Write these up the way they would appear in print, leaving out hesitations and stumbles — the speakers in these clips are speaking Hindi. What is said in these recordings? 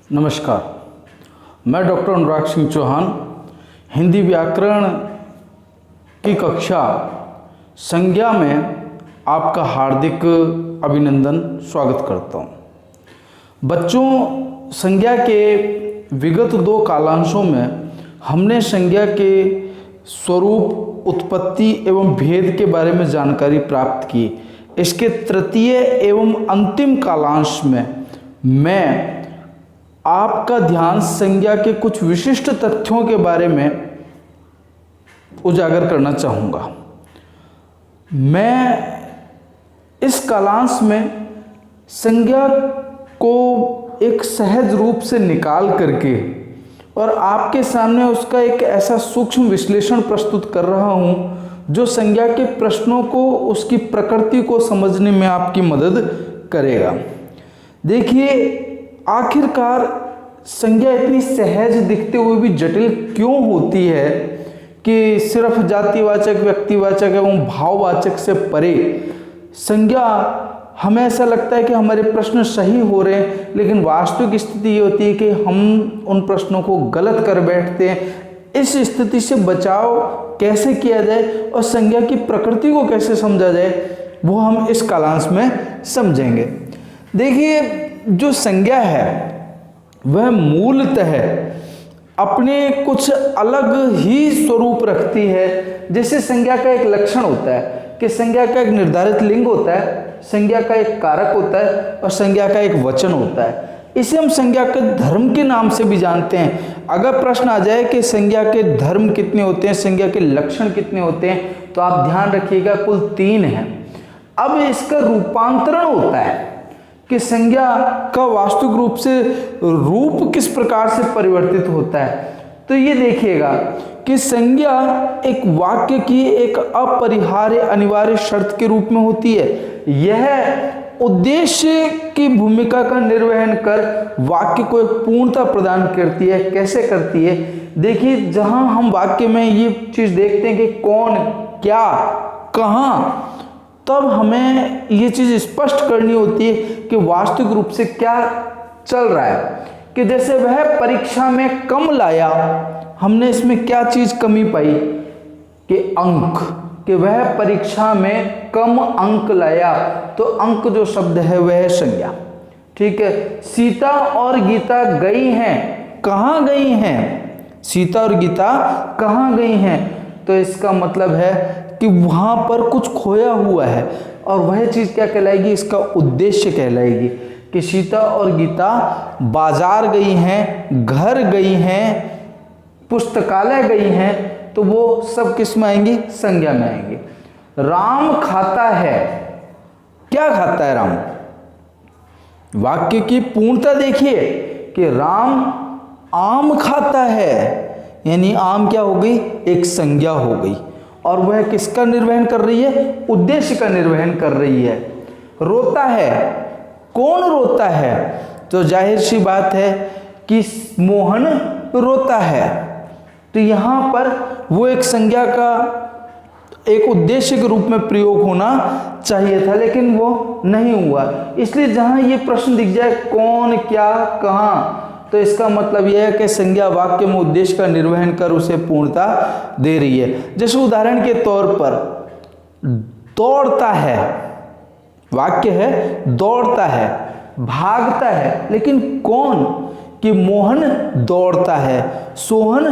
नमस्कार, मैं डॉक्टर अनुराग सिंह चौहान हिंदी व्याकरण की कक्षा संज्ञा में आपका हार्दिक अभिनंदन स्वागत करता हूँ। बच्चों, संज्ञा के विगत 2 कालांशों में हमने संज्ञा के स्वरूप, उत्पत्ति एवं भेद के बारे में जानकारी प्राप्त की। इसके तृतीय एवं अंतिम कालांश में मैं आपका ध्यान संज्ञा के कुछ विशिष्ट तथ्यों के बारे में उजागर करना चाहूँगा। मैं इस कालांश में संज्ञा को एक सहज रूप से निकाल करके और आपके सामने उसका एक ऐसा सूक्ष्म विश्लेषण प्रस्तुत कर रहा हूँ जो संज्ञा के प्रश्नों को, उसकी प्रकृति को समझने में आपकी मदद करेगा। देखिए, आखिरकार संज्ञा इतनी सहज दिखते हुए भी जटिल क्यों होती है कि सिर्फ जातिवाचक, व्यक्तिवाचक एवं भाववाचक से परे संज्ञा, हमें ऐसा लगता है कि हमारे प्रश्न सही हो रहे हैं, लेकिन वास्तविक स्थिति ये होती है कि हम उन प्रश्नों को गलत कर बैठते हैं। इस स्थिति से बचाव कैसे किया जाए और संज्ञा की प्रकृति को कैसे समझा जाए, वो हम इस कालांश में समझेंगे। देखिए, जो संज्ञा है वह मूलतः अपने कुछ अलग ही स्वरूप रखती है। जैसे संज्ञा का एक लक्षण होता है कि संज्ञा का एक निर्धारित लिंग होता है, संज्ञा का एक कारक होता है और संज्ञा का एक वचन होता है। इसे हम संज्ञा के धर्म के नाम से भी जानते हैं। अगर प्रश्न आ जाए कि संज्ञा के धर्म कितने होते हैं, संज्ञा के लक्षण कितने होते हैं, तो आप ध्यान रखिएगा कुल 3 हैं। अब इसका रूपांतरण होता है कि संज्ञा का वास्तविक रूप से रूप किस प्रकार से परिवर्तित होता है। तो ये देखिएगा कि संज्ञा एक वाक्य की एक अपरिहार्य अनिवार्य शर्त के रूप में होती है। यह उद्देश्य की भूमिका का निर्वहन कर वाक्य को एक पूर्णता प्रदान करती है। कैसे करती है? देखिए, जहां हम वाक्य में ये चीज देखते हैं कि कौन, क्या, कहाँ, तब हमें ये चीज़ स्पष्ट करनी होती है कि वास्तविक रूप से क्या चल रहा है। कि जैसे वह परीक्षा में कम लाया, हमने इसमें क्या चीज़ कमी पाई कि अंक, कि वह परीक्षा में कम अंक लाया, तो अंक जो शब्द है वह है संज्ञा। ठीक है। सीता और गीता गई हैं, कहाँ गई हैं? सीता और गीता कहाँ गई हैं? तो इसका मतलब है कि वहाँ पर कुछ खोया हुआ है और वह चीज़ क्या कहलाएगी? इसका उद्देश्य कहलाएगी। कि सीता और गीता बाजार गई हैं, घर गई हैं, पुस्तकालय गई हैं, तो वो सब किस में आएंगी? संज्ञा में आएंगी। राम खाता है, क्या खाता है राम? वाक्य की पूर्णता देखिए कि राम आम खाता है, यानी आम क्या हो गई? एक संज्ञा हो गई। और वह किसका निर्वहन कर रही है? उद्देश्य का निर्वहन कर रही है। रोता है, कौन रोता है? तो जाहिर सी बात है कि मोहन रोता है। तो यहाँ पर वो एक संज्ञा का एक उद्देश्य के रूप में प्रयोग होना चाहिए था, लेकिन वो नहीं हुआ। इसलिए जहाँ ये प्रश्न दिख जाए कौन, क्या, कहाँ, तो इसका मतलब यह है कि संज्ञा वाक्य में उद्देश्य का निर्वहन कर उसे पूर्णता दे रही है। जैसे उदाहरण के तौर पर दौड़ता है, वाक्य है दौड़ता है, भागता है, लेकिन कौन? कि मोहन दौड़ता है, सोहन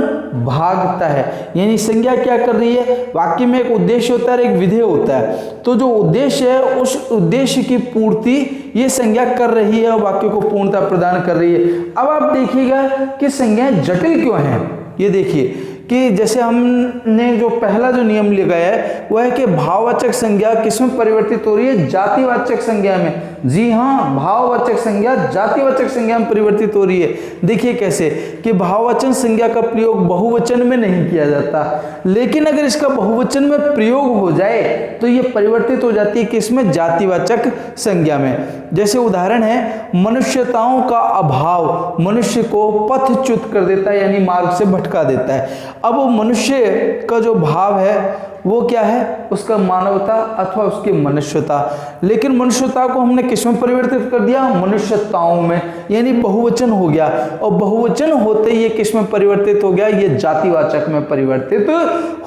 भागता है। यानी संज्ञा क्या कर रही है? वाक्य में एक उद्देश्य होता है, एक विधेय होता है, तो जो उद्देश्य है उस उद्देश्य की पूर्ति ये संज्ञा कर रही है और वाक्य को पूर्णता प्रदान कर रही है। अब आप देखिएगा कि संज्ञाएं जटिल क्यों हैं। ये देखिए कि जैसे हमने जो पहला जो नियम लगाया है वह है कि भाववाचक संज्ञा किसमें परिवर्तित हो रही है? जातिवाचक संज्ञा में। जी हाँ, भाववाचक संज्ञा जातिवाचक संज्ञा में परिवर्तित हो रही है। देखिए कैसे कि भाववाचक संज्ञा का प्रयोग बहुवचन में नहीं किया जाता, लेकिन अगर इसका बहुवचन में प्रयोग हो जाए तो ये परिवर्तित हो जाती है किसमें? जातिवाचक संज्ञा में। जैसे उदाहरण है, मनुष्यताओं का अभाव मनुष्य को पथच्युत कर देता है, यानी मार्ग से भटका देता है। अब वो मनुष्य का जो भाव है वो क्या है, उसका मानवता अथवा उसकी मनुष्यता। लेकिन मनुष्यता को हमने किस में परिवर्तित कर दिया, मनुष्यताओं में, यानी बहुवचन हो गया। और बहुवचन होते ही ये किस में परिवर्तित हो गया, ये जातिवाचक में परिवर्तित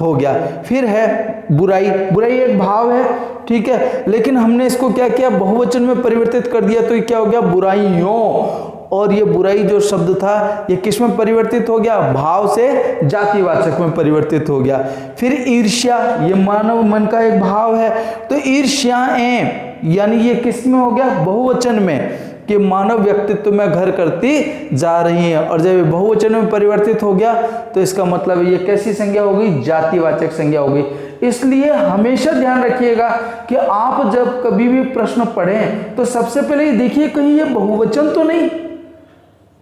हो गया। फिर है बुराई। बुराई एक भाव है, ठीक है, लेकिन हमने इसको क्या किया, बहुवचन में परिवर्तित कर दिया, तो ये क्या हो गया, बुराइयों। और ये बुराई जो शब्द था ये किस में परिवर्तित हो गया, भाव से जातिवाचक में परिवर्तित हो गया। फिर ईर्ष्या, ये मानव मन का एक भाव है, तो ईर्ष्याएं यानी ये किस में हो गया, बहुवचन में, कि मानव व्यक्तित्व में घर करती जा रही है। और जब ये बहुवचन में परिवर्तित हो गया तो इसका मतलब ये कैसी संज्ञा हो गई, जातिवाचक संज्ञा हो गई। इसलिए हमेशा ध्यान रखिएगा कि आप जब कभी भी प्रश्न पढ़ें तो सबसे पहले ये देखिए कहीं ये बहुवचन तो नहीं,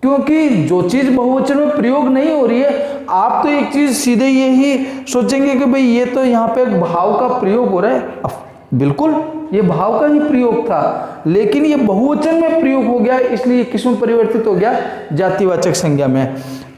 क्योंकि जो चीज बहुवचन में प्रयोग नहीं हो रही है, आप तो एक चीज सीधे यही सोचेंगे कि भाई ये तो यहाँ पे एक भाव का प्रयोग हो रहा है। बिल्कुल ये भाव का ही प्रयोग था, लेकिन ये बहुवचन में प्रयोग हो गया, इसलिए किस में परिवर्तित हो गया, जातिवाचक संज्ञा में।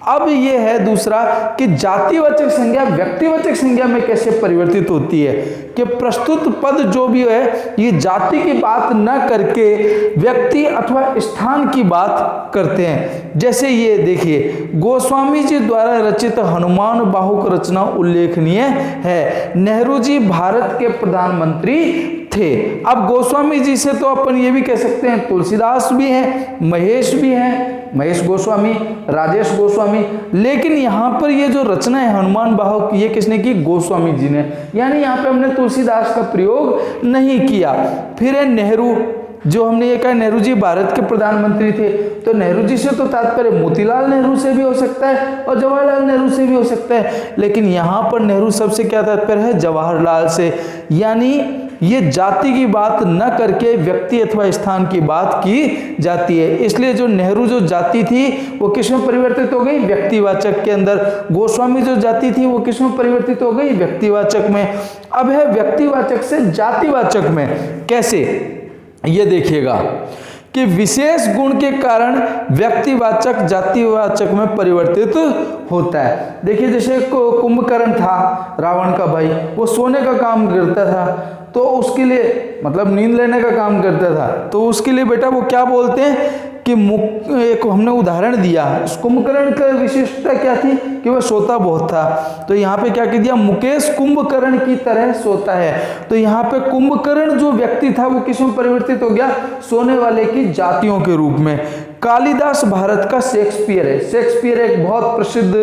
अब ये है दूसरा कि जातिवाचक संज्ञा व्यक्तिवाचक संज्ञा में कैसे परिवर्तित होती है, कि प्रस्तुत पद जो भी है ये जाति की बात न करके व्यक्ति अथवा स्थान की बात करते हैं। जैसे ये देखिए, गोस्वामी जी द्वारा रचित हनुमान बाहुक रचना उल्लेखनीय है। नेहरू जी भारत के प्रधानमंत्री थे। अब गोस्वामी जी से तो अपन ये भी कह सकते हैं तुलसीदास भी हैं, महेश भी हैं, महेश गोस्वामी, राजेश गोस्वामी, लेकिन यहाँ पर ये जो रचना है हनुमान बाहुक, ये किसने की, गोस्वामी जी ने, यानी यहाँ पे हमने तुलसीदास का प्रयोग नहीं किया। फिर है नेहरू, जो हमने ये कहा नेहरू जी भारत के प्रधानमंत्री थे, तो नेहरू जी से तो तात्पर्य मोतीलाल नेहरू से भी हो सकता है और जवाहरलाल नेहरू से भी हो सकता है, लेकिन यहाँ पर नेहरू शब्द से क्या तात्पर्य है, जवाहरलाल से। यानी ये जाति की बात न करके व्यक्ति अथवा स्थान की बात की जाती है, इसलिए जो नेहरू जो जाति थी वो किस में परिवर्तित हो गई, व्यक्तिवाचक के अंदर। गोस्वामी जो जाति थी वो किस में परिवर्तित हो गई, व्यक्तिवाचक में। अब है व्यक्तिवाचक से जातिवाचक में कैसे, ये देखिएगा कि विशेष गुण के कारण व्यक्तिवाचक जातिवाचक में परिवर्तित होता है। देखिए जैसे कुंभकर्ण था रावण का भाई, वो सोने का काम करता था, तो उसके लिए मतलब नींद लेने का काम करता था, तो उसके लिए बेटा वो क्या बोलते हैं कि एक हमने उदाहरण दिया, कुंभकर्ण का विशेषता क्या थी कि वह सोता बहुत था, तो यहाँ पे क्या कह दिया, मुकेश कुंभकर्ण की तरह सोता है। तो यहाँ पे कुंभकर्ण जो व्यक्ति था वो किस में परिवर्तित हो गया, सोने वाले की जातियों के रूप में। कालिदास भारत का शेक्सपियर है। शेक्सपियर एक बहुत प्रसिद्ध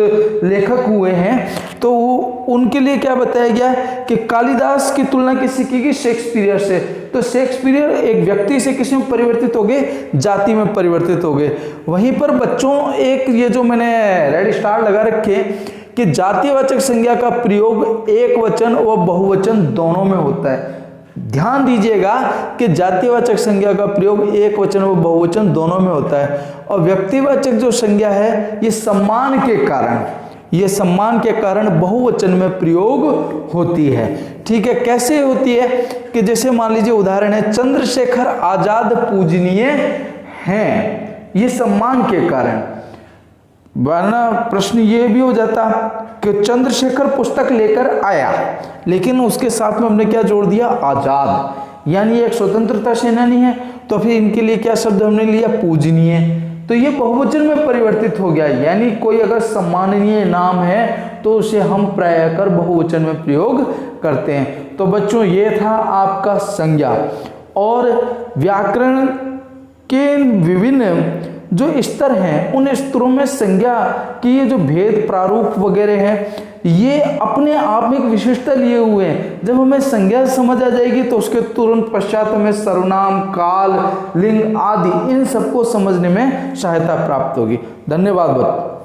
लेखक हुए हैं, तो उनके लिए क्या बताया गया कि कालिदास की तुलना किससे की गई, शेक्सपियर से। तो शेक्सपियर एक व्यक्ति से किस में परिवर्तित हो गए, जाति में परिवर्तित हो गए। वहीं पर बच्चों एक ये जो मैंने रेड स्टार लगा रखे कि जातिवाचक संज्ञा का प्रयोग एक वचन और बहुवचन दोनों में होता है। ध्यान दीजिएगा कि जातिवाचक संज्ञा का प्रयोग एक वचन व बहुवचन दोनों में होता है, और व्यक्तिवाचक जो संज्ञा है ये सम्मान के कारण बहुवचन में प्रयोग होती है। ठीक है, कैसे होती है कि जैसे मान लीजिए उदाहरण है, चंद्रशेखर आजाद पूजनीय हैं, ये सम्मान के कारण। वरना प्रश्न ये भी हो जाता कि चंद्रशेखर पुस्तक लेकर आया, लेकिन उसके साथ में हमने क्या जोड़ दिया, आजाद, यानी एक स्वतंत्रता सेनानी है, तो फिर इनके लिए क्या शब्द हमने लिया, पूजनीय। तो ये बहुवचन में परिवर्तित हो गया, यानी कोई अगर सम्माननीय नाम है तो उसे हम प्रायः कर बहुवचन में प्रयोग करते हैं। तो बच्चों ये था आपका संज्ञा, और व्याकरण के विभिन्न जो स्तर हैं उन स्तरों में संज्ञा की ये जो भेद प्रारूप वगैरह हैं ये अपने आप में एक विशेषता लिए हुए हैं। जब हमें संज्ञा समझ आ जाएगी तो उसके तुरंत पश्चात हमें सर्वनाम, काल, लिंग आदि इन सबको समझने में सहायता प्राप्त होगी। धन्यवाद बच्चों।